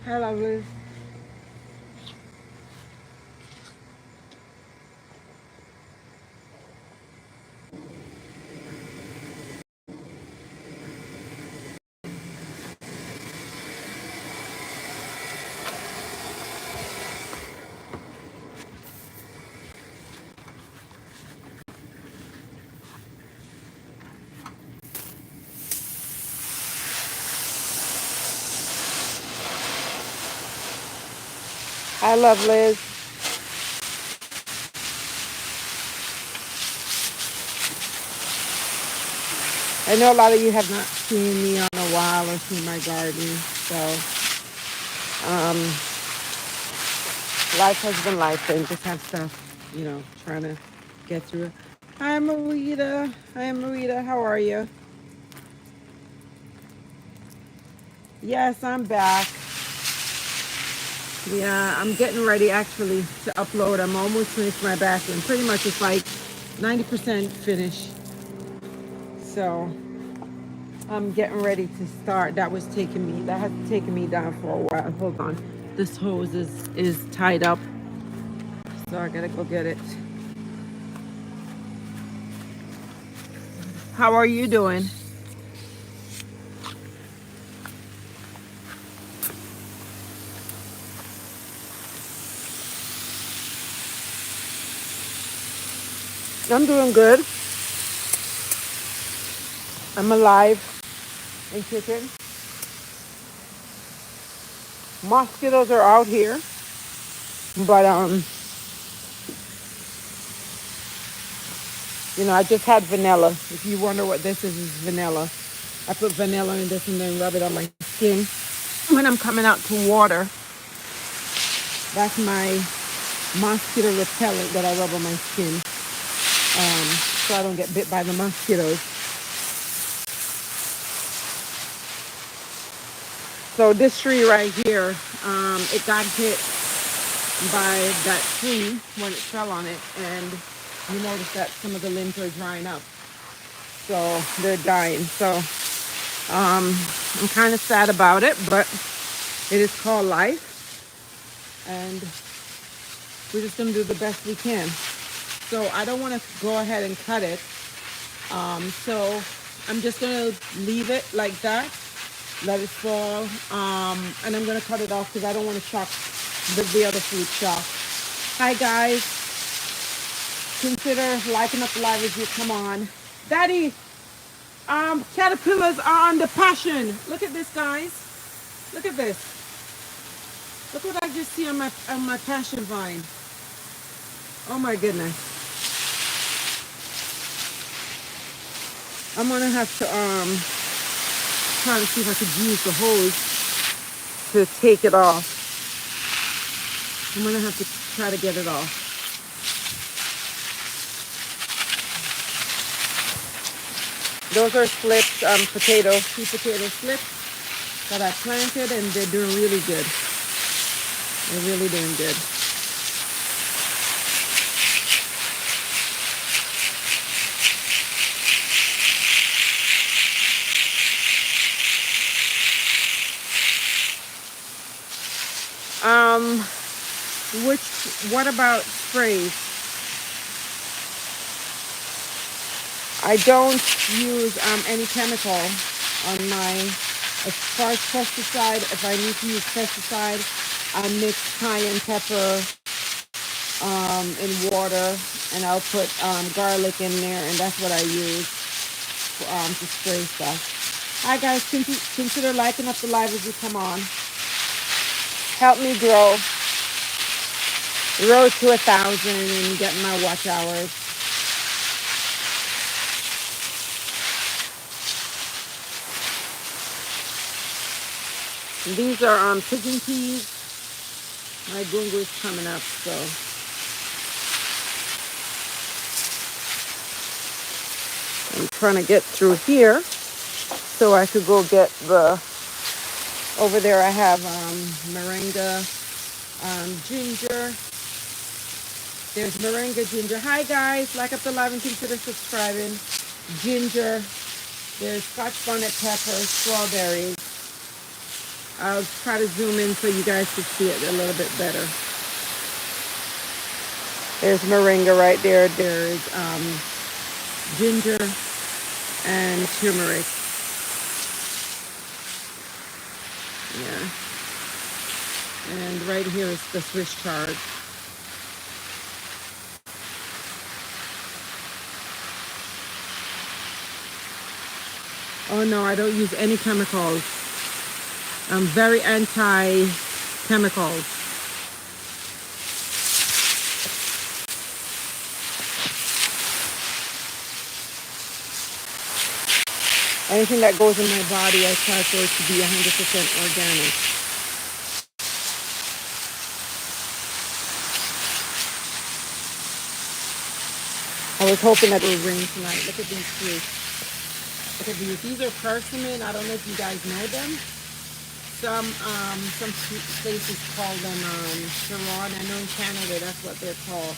Hi, lovely. Hi, lovelies. I know a lot of you have not seen me on a while or seen my garden. So, um, life has been life and just have stuff, trying to get through it. Hi, Marita. Hi, Marita. How are you? Yes, I'm back. Yeah, I'm getting ready actually to upload. I'm almost finished my bathroom. Pretty much it's like 90% finished. So I'm getting ready to start. That has taken me down for a while. Hold on. This hose is tied up. So I gotta go get it. How are you doing? I'm doing good. I'm alive and kicking. Mosquitoes are out here. But I just had vanilla. If you wonder what this is vanilla. I put vanilla in this and then rub it on my skin. When I'm coming out to water, that's my mosquito repellent that I rub on my skin, so I don't get bit by the mosquitoes. So this tree right here, it got hit by that tree when it fell on it, and you notice that some of the limbs are drying up, so they're dying. So I'm kind of sad about it, but it is called life, and we're just gonna do the best we can. So I don't want to go ahead and cut it. So I'm just gonna leave it like that, let it fall, and I'm gonna cut it off because I don't want to shock the other fruit shock. Hi guys, consider liking up the live as you come on. Daddy, caterpillars are on the passion. Look at this, guys. Look at this. Look what I just see on my passion vine. Oh my goodness. I'm gonna have to try to see if I could use the hose to take it off. I'm gonna have to try to get it off. Those are slips, sweet potato slips that I planted, and they're doing really good. They're really doing good. Um, what about sprays? I don't use any chemical on my, as far as pesticide. If I need to use pesticide, I mix cayenne pepper in water, and I'll put garlic in there, and that's what I use to spray stuff. Hi guys, consider liking up the live as you come on. Help me grow road to 1,000 and get my watch hours. These are pigeon peas. My gungo is coming up, so I'm trying to get through here so I could go get the. Over there I have moringa, ginger. There's moringa, ginger. Hi guys, like up the live and consider subscribing. Ginger. There's scotch bonnet pepper, strawberries. I'll try to zoom in so you guys can see it a little bit better. There's moringa right there. There's ginger and turmeric. Yeah. And right here is the Swiss chard. Oh no, I don't use any chemicals. I'm very anti-chemicals. Anything that goes in my body, I try for it to be 100% organic. I was hoping that it would rain tonight. Look at these fruits. Look at these. These are persimmon. I don't know if you guys know them. Some places call them Sharon. I know in Canada that's what they're called,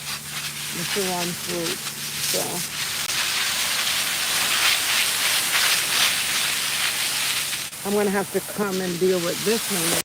the Sharon fruit. So I'm gonna have to come and deal with this one.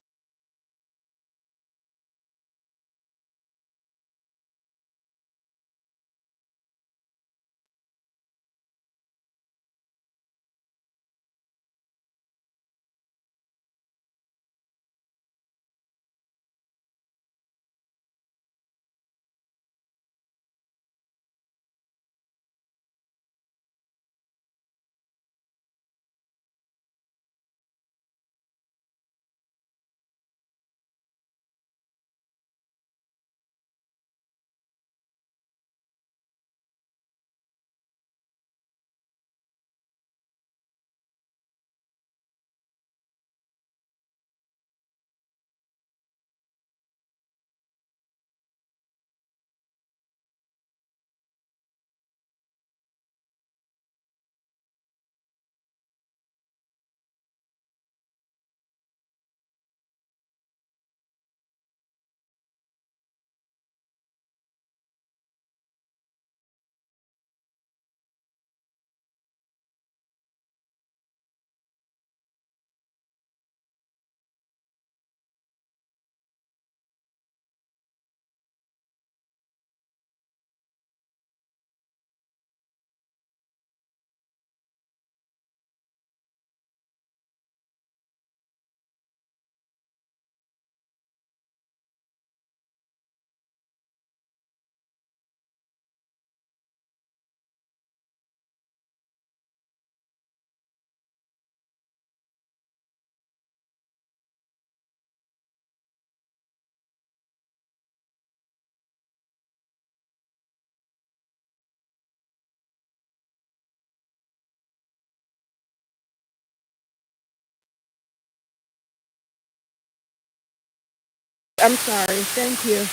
I'm sorry. Thank you.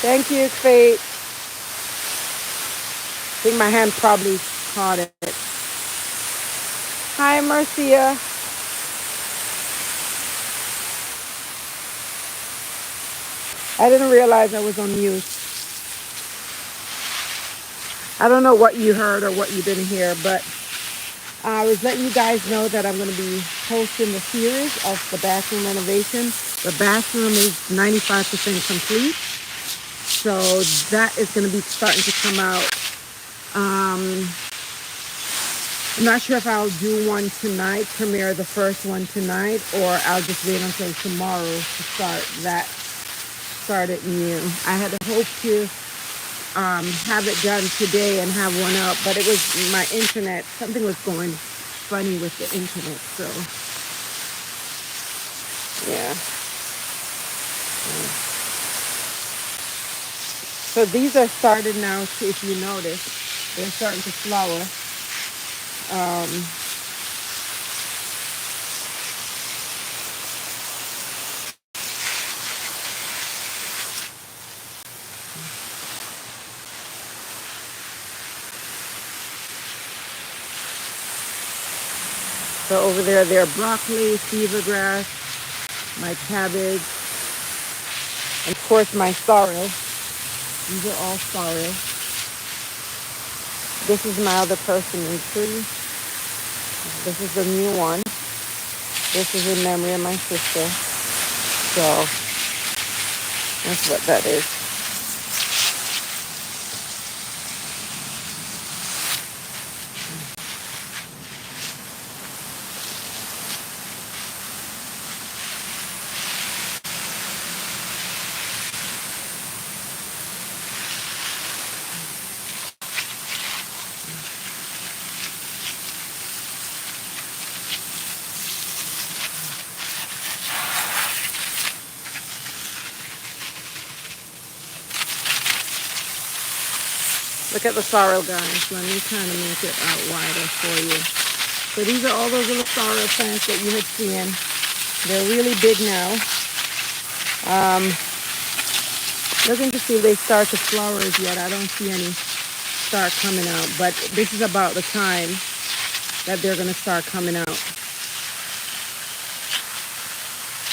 Thank you, Fate. I think my hand probably caught it. Hi, Marcia. I didn't realize I was on mute. I don't know what you heard or what you didn't hear, but I was letting you guys know that I'm going to be hosting the series of the bathroom renovation. The bathroom is 95% complete, so that is going to be starting to come out. I'm not sure if I'll do one tonight, premiere the first one tonight, or I'll just wait until tomorrow to start it new. I had hoped to have it done today and have one up, but it was my internet. Something was going funny with the internet, so yeah. So these are started now. If you notice, they're starting to flower. So over there, they're broccoli, fever grass, my cabbage, and of course my sorrel. These are all sorrel. This is my other persimmon tree. This is the new one. This is in memory of my sister. So that's what that is. Look at the sorrel, guys. Let me kind of make it out wider for you. So these are all those little sorrel plants that you had seen. They're really big now. Looking to see if they start to flower yet. I don't see any start coming out, but this is about the time that they're going to start coming out.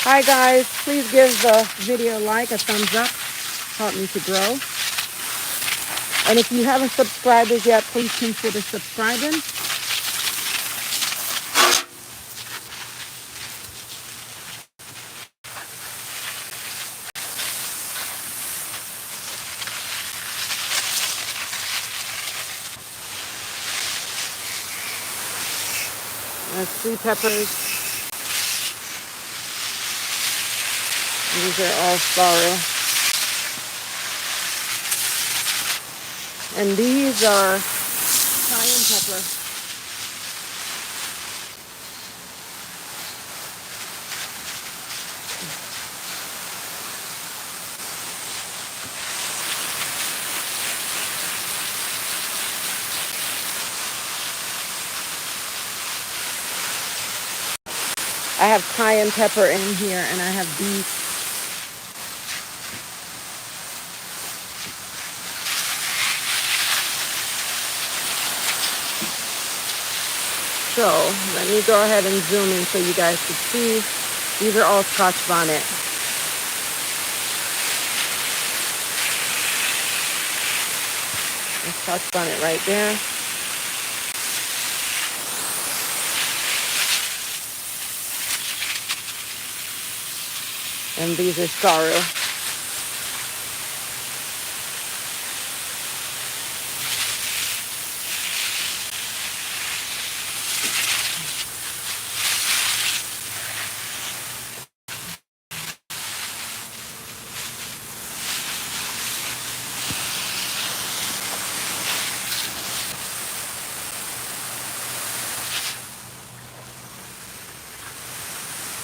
Hi guys, please give the video a like, a thumbs up. Help me to grow. And if you haven't subscribed as yet, please consider subscribing. That's sweet peppers. These are all sorrel. And these are cayenne pepper. I have cayenne pepper in here, and I have beef. So let me go ahead and zoom in so you guys can see. These are all Scotch bonnet. There's Scotch bonnet right there. And these are sorrel.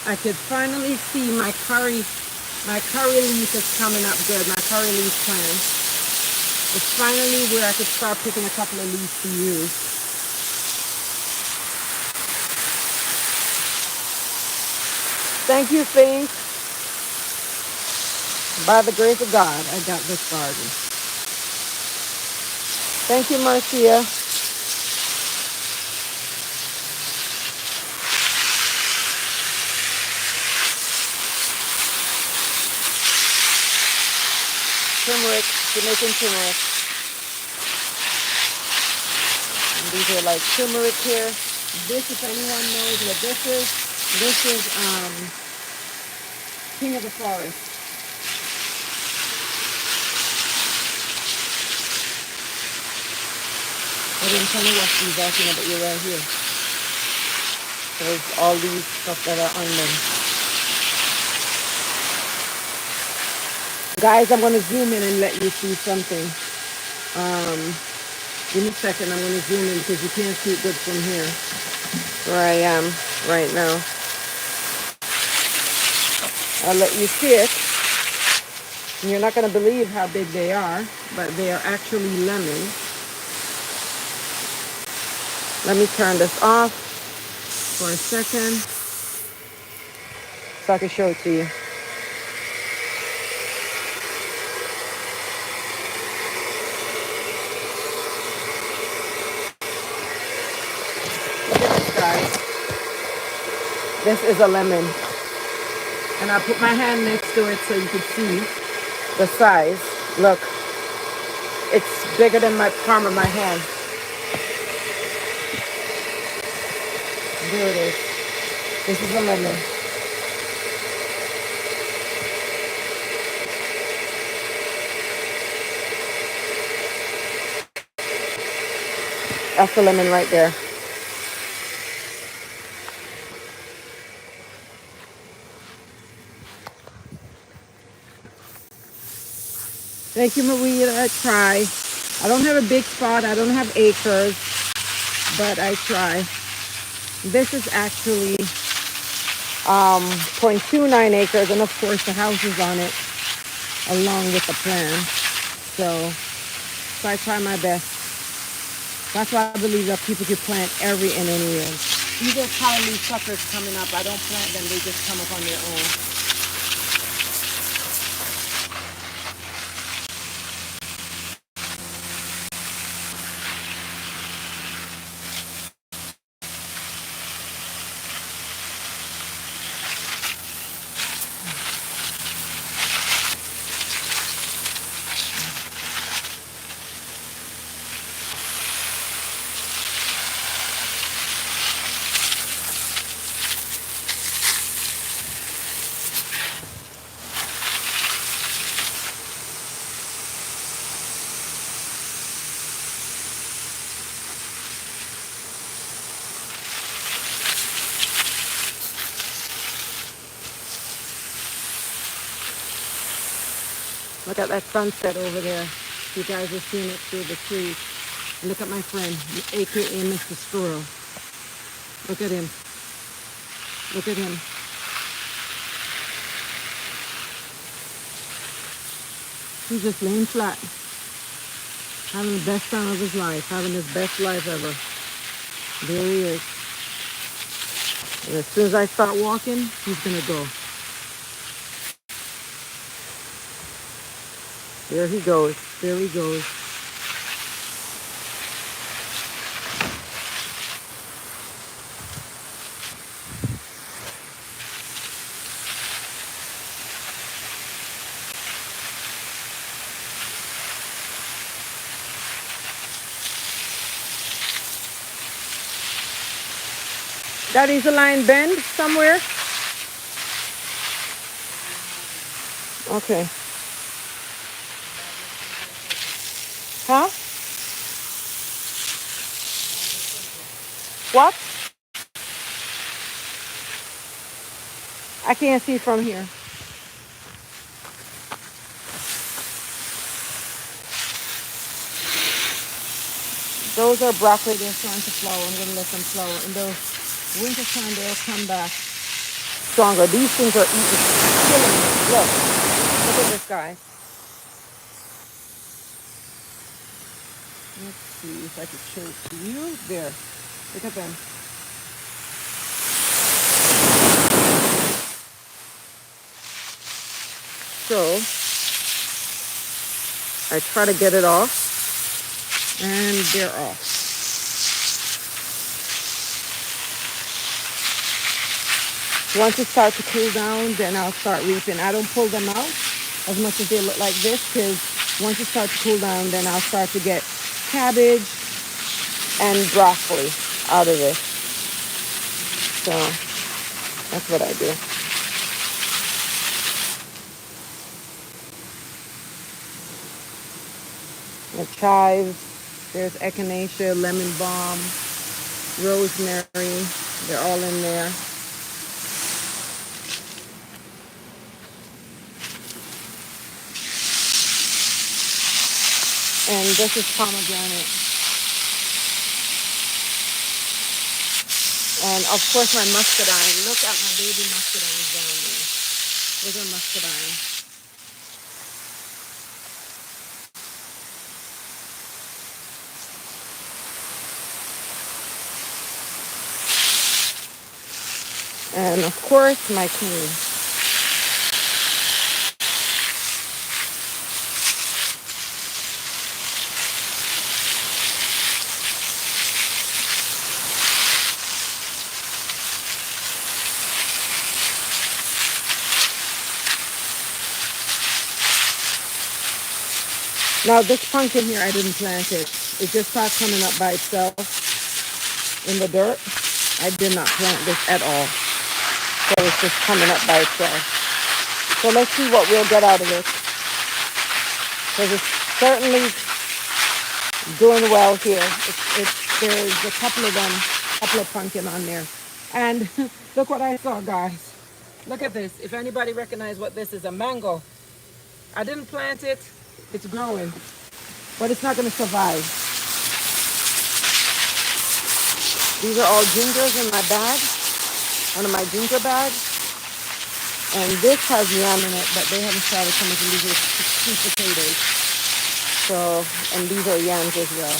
I could finally see my curry leaf is coming up good, my curry leaf plant. It's finally where I could start picking a couple of leaves to use. Thank you, Fink. By the grace of God, I got this garden. Thank you, Marcia. Turmeric, Jamaican turmeric. And these are like turmeric here. This, if anyone knows what this is King of the Forest. I didn't tell you what these are, but you're right here. There's all these stuff that are on them. Guys, I'm going to zoom in and let you see something. Give me a second. I'm going to zoom in because you can't see it good from here. Where I am right now. I'll let you see it. And you're not going to believe how big they are, but they are actually lemon. Let me turn this off for a second so I can show it to you. Look at this, guys. This is a lemon. And I put my hand next to it so you can see the size. Look, it's bigger than my palm of my hand. There it is. This is a lemon. That's the lemon right there. Thank you, Maria. I try. I don't have a big spot. I don't have acres, but I try. This is actually 0.29 acres, and of course the house is on it along with the plant. So I try my best. That's why I believe that people can plant every and anywhere. These are probably suckers coming up. I don't plant them. They just come up on their own. Look at that sunset over there. You guys are seeing it through the trees. Look at my friend, aka Mr. Squirrel. Look at him. Look at him. He's just laying flat, having the best time of his life, having his best life ever. There he is. And as soon as I start walking, he's gonna go. There he goes. There he goes. Daddy's a line bend somewhere? Okay. Huh? What? I can't see from here. Those are broccoli. They're starting to flower. I'm going to let them flower. In the winter time, they'll come back stronger. These things are eating, killing me. Look. Look at this guy. Let's see if I can show it to you. There. Look at them. So I try to get it off. And they're off. Once it starts to cool down, then I'll start reaping. I don't pull them out as much as they look like this, because once it starts to cool down, then I'll start to get cabbage and broccoli out of it. So that's what I do. The chives, there's echinacea, lemon balm, rosemary, they're all in there. And this is pomegranate. And of course my muscadine. Look at my baby muscadines down there. Those are muscadine. And of course my cane. Now this pumpkin here, I didn't plant it. It just started coming up by itself in the dirt. I did not plant this at all. So it's just coming up by itself. So let's see what we'll get out of it. Because it's certainly doing well here. There's a couple of them, a couple of pumpkin on there. And look what I saw, guys. Look at this. If anybody recognize what this is, a mango. I didn't plant it. It's growing. But it's not going to survive. These are all gingers in my bag. One of my ginger bags. And this has yam in it, but they haven't started coming from these are sweet potatoes. So, and these are yams as well.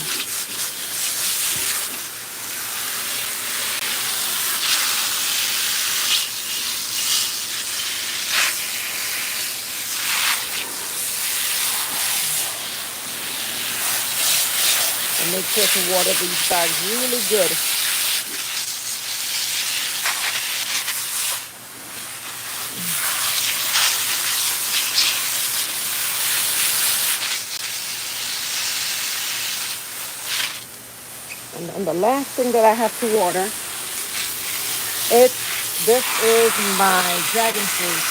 And make sure to water these bags really good. And the last thing that I have to water, this is my dragon fruit.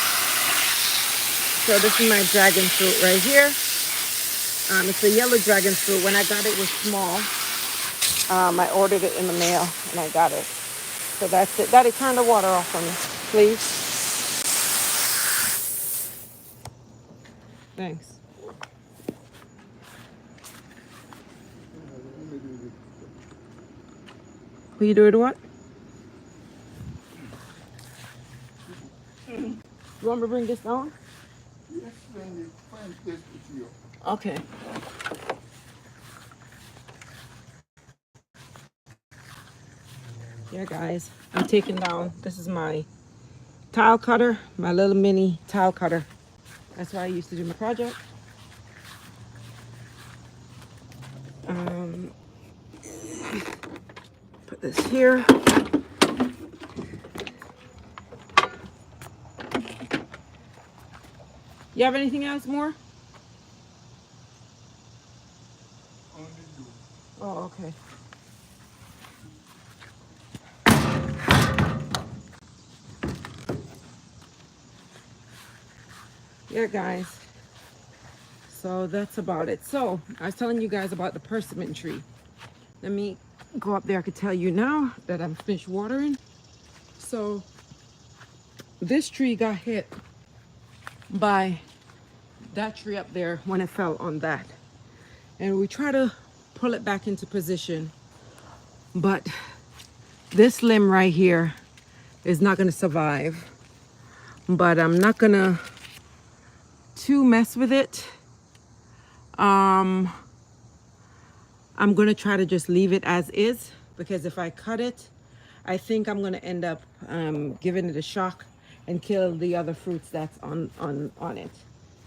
So this is my dragon fruit right here. It's a yellow dragon fruit. When I got it, it was small. I ordered it in the mail and I got it. So that's it. Daddy, turn the water off for me, please. Thanks. Will you do it what? You want me to bring this on? Yes, when you find this with you. Okay. Yeah, guys, I'm taking down, this is my tile cutter, my little mini tile cutter. That's why I used to do my project. Put this here. You have anything else more? Only you. Oh, okay. Yeah, guys. So that's about it. So I was telling you guys about the persimmon tree. Let me go up there. I could tell you now that I'm finished watering. So this tree got hit by that tree up there when it fell on that. And we try to pull it back into position. But this limb right here is not going to survive. But I'm not going to mess with it. I'm going to try to just leave it as is, because if I cut it, I think I'm going to end up giving it a shock and kill the other fruits that's on it.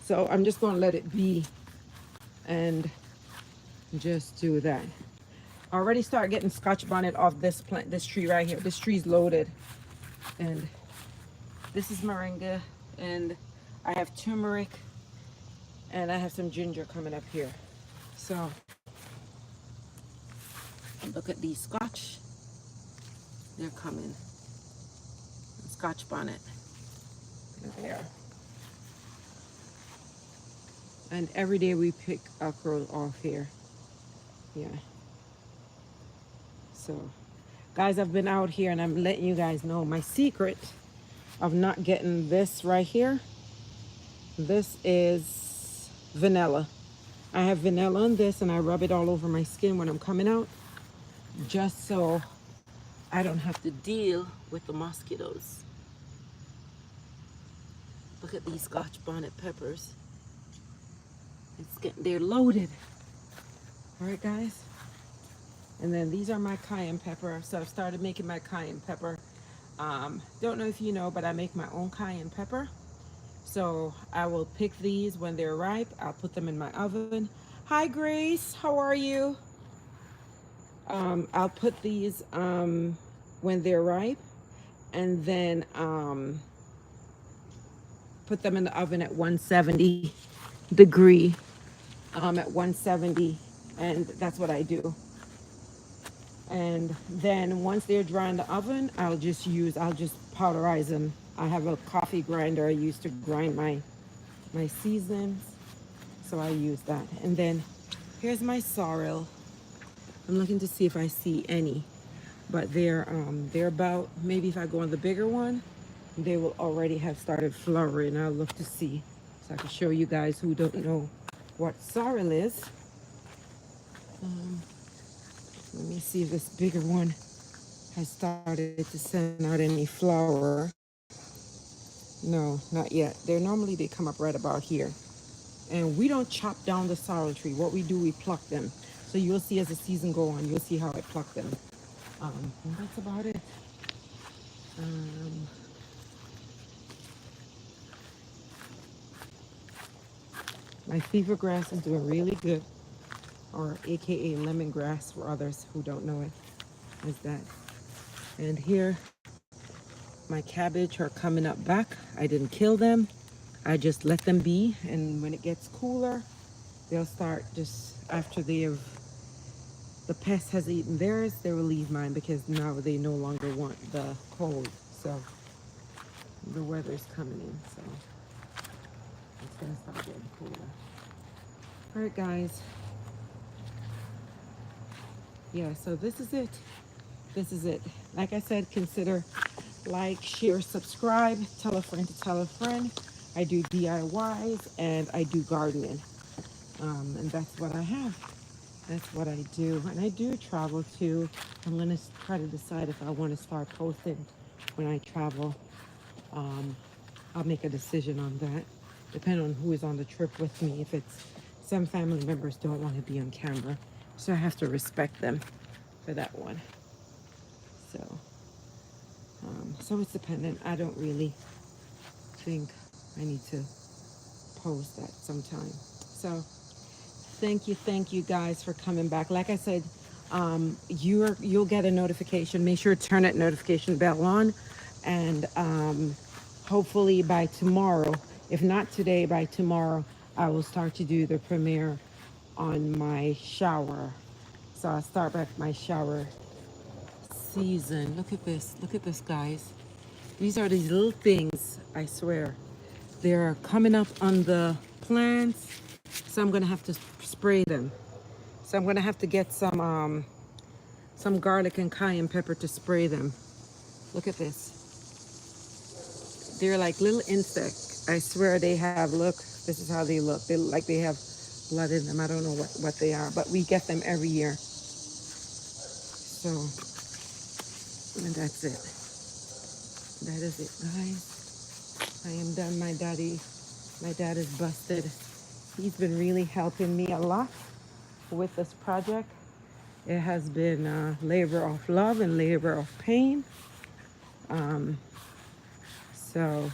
So I'm just going to let it be and just do that. I already start getting Scotch bonnet off this plant, this tree right here. This tree's loaded. And this is moringa, and I have turmeric, and I have some ginger coming up here. So look at these Scotch. They're coming. Scotch bonnet. There. And every day we pick okra off here. Yeah. So, guys, I've been out here and I'm letting you guys know my secret of not getting this right here. This is vanilla. I have vanilla on this and I rub it all over my skin when I'm coming out, just so I don't have to deal with the mosquitoes. Look at these Scotch bonnet peppers. They're loaded. All right, guys. And then these are my cayenne pepper. So I've started making my cayenne pepper. Don't know if you know, but I make my own cayenne pepper. So I will pick these when they're ripe. I'll put them in my oven. Hi, Grace. How are you? I'll put these when they're ripe, and then put them in the oven at 170 degree. At 170, and that's what I do. And then once they're dry in the oven, I'll just powderize them I have a coffee grinder I use to grind my seasons. So I use that. And then here's my sorrel. I'm looking to see if I see any. But they're about, maybe if I go on the bigger one, they will already have started flowering. I'll look to see. So I can show you guys who don't know what sorrel is. Um, Let me see if this bigger one has started to send out any flower. No, not yet. They come up right about here. And we don't chop down the sorrel tree. What we do, we pluck them. So you'll see as the season go on, you'll see how I pluck them. And that's about it. Um, my fever grass is doing really good, or AKA lemongrass for others who don't know it, is that. And here, my cabbage are coming up back. I didn't kill them. I just let them be. And when it gets cooler, they'll start just after the pest has eaten theirs, they will leave mine because now they no longer want the cold. So the weather's coming in, so it's gonna start getting cooler. All right, guys. Yeah, so this is it. This is it. Like I said, consider like, share, subscribe, tell a friend to tell a friend. I do DIYs and I do gardening. And that's what I have. That's what I do. And I do travel too. I'm going to try to decide if I want to start posting when I travel. Um, I'll make a decision on that, depending on who is on the trip with me. If it's some family members don't want to be on camera, so I have to respect them for that one. So it's dependent. I don't really think I need to post that sometime. So thank you guys for coming back. Like I said, you'll get a notification. Make sure to turn that notification bell on, and hopefully by tomorrow, if not today, by tomorrow, I will start to do the premiere on my shower. So I'll start back my shower season. Look at this. Look at this, guys. These are these little things, I swear. They're coming up on the plants, so I'm gonna have to spray them. So I'm gonna have to get some garlic and cayenne pepper to spray them. Look at this. They're like little insects. I swear they have, look, this is how they look. They look like they have blood in them. I don't know what they are, but we get them every year. So, and that's it. That is it, guys. I am done. My dad is busted. He's been really helping me a lot with this project. It has been a labor of love and labor of pain. So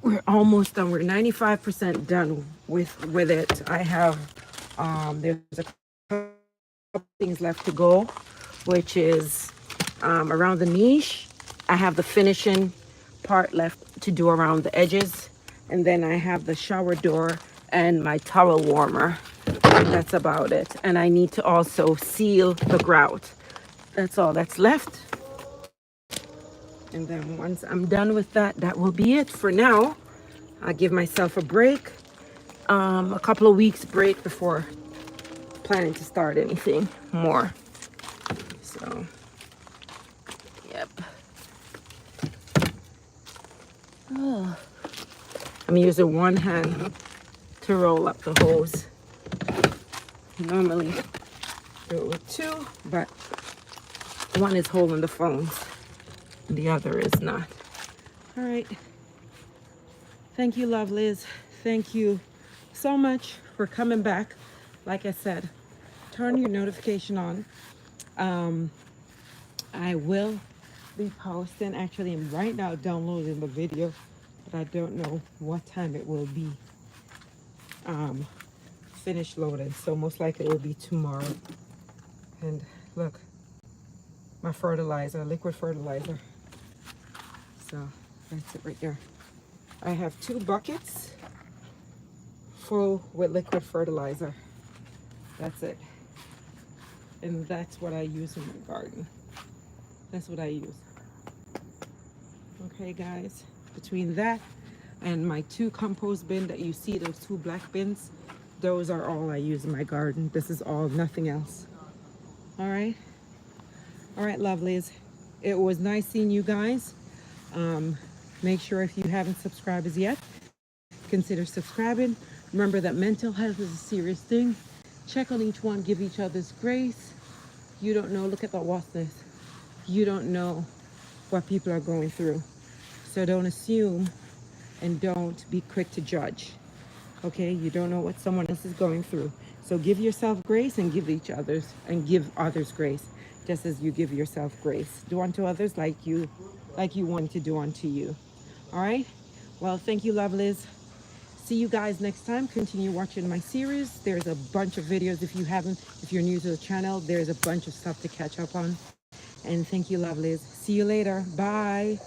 we're almost done. We're 95% done with it. I have there's a couple things left to go, which is around the niche. I have the finishing part left to do around the edges, and then I have the shower door and my towel warmer. That's about it. And I need to also seal the grout. That's all that's left. And then once I'm done with that, that will be it for now. I'll give myself a break, a couple of weeks break before planning to start anything more. So, yep. Oh. I'm using one hand to roll up the hose. Normally do it with two, but one is holding the phones, the other is not. All right. Thank you, Love Liz. Thank you so much for coming back. Like I said, turn your notification on. I will be posting. Actually, I'm right now downloading the video, but I don't know what time it will be finished loading. So most likely it will be tomorrow. And look, my fertilizer, liquid fertilizer. So that's it right there. I have 2 buckets full with liquid fertilizer. That's it. And that's what I use in my garden. That's what I use. Okay, guys, between that and my 2 compost bin that you see, those 2 black bins, those are all I use in my garden. This is all, nothing else. All right. All right, lovelies. It was nice seeing you guys. Make sure if you haven't subscribed as yet, consider subscribing. Remember that mental health is a serious thing. Check on each one, give each other's grace. You don't know, look at that, what's this? You don't know what people are going through. So don't assume and don't be quick to judge. Okay, you don't know what someone else is going through. So give yourself grace and give others grace, just as you give yourself grace. Do unto others like you want to do unto you. All right. Well, thank you, lovelies. See you guys next time. Continue watching my series. There's a bunch of videos if you're new to the channel, there's a bunch of stuff to catch up on. And thank you, lovelies. See you later. Bye.